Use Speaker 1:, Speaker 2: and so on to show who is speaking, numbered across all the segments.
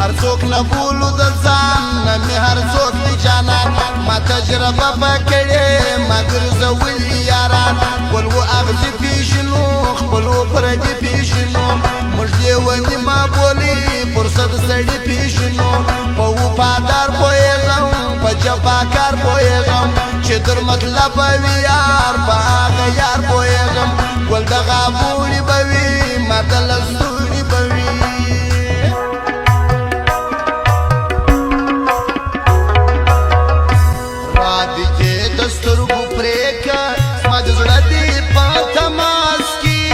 Speaker 1: هر څوک نه بولو د ځان نه مې هر څوک دی جانان ما تجربه پکړې ما ګرځولي یاران ول و اغزي پیشنو خپلو پردي پیشنو موږ لیوني ما بولي فرصت سړي پیشنو په وفادار پوهېږم په جفاکار پوهېږم چې در مطلب وي یار په هغه یار پوهېږم ګل دغه بوړي به وي ما د لستوړي به وي سترګو پرېکه زما د زړه دې په تماس کې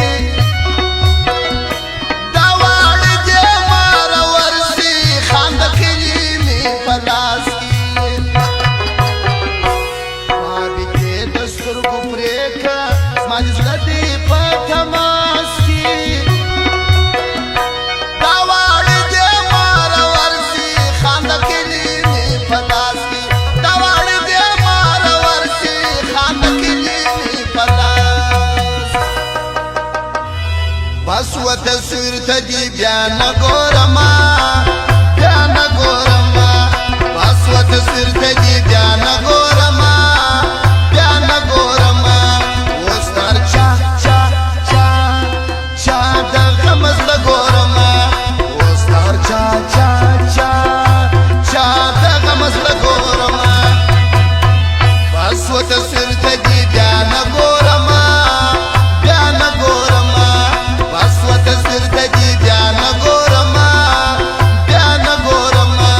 Speaker 1: دا واړه دې ماره ورسي خان د کلي مې په لاس کې ما دې د سترګو پرېکه زما د زړه دې په تماس کې دا واړه دې ماره ورسي خان د کلي مې په لاس کې بس و تصویر ته دی بیا نه ګورما بیا نه ګورما بس و تصویر ته دی بیا نه ګورما بیا نه ګورما اوس تر چا چا چا چا دغه مزله ګورما اوس تر چا چا چا چا دغه مزله ګورما بس و تصویر ته دی بیا نه ګورما بیا نه ګورما تصویر ته دی بیا نه ګورما بیا نه ګورما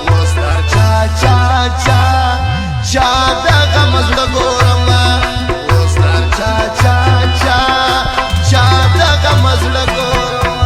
Speaker 1: اوس تر چا چا چا چا دغه مزله ګورما اوس تر چا چا چا چا دغه مزله ګورما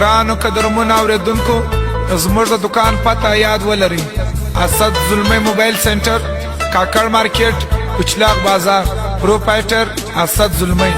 Speaker 2: ګرانو قدرمنو اورېدونکو زموږ د دکان پته یاد ولرئ اسد زلمی موبایل سنټر کاکړ مارکیټ کچلاغ بازار پروپرایټر اسد زلمی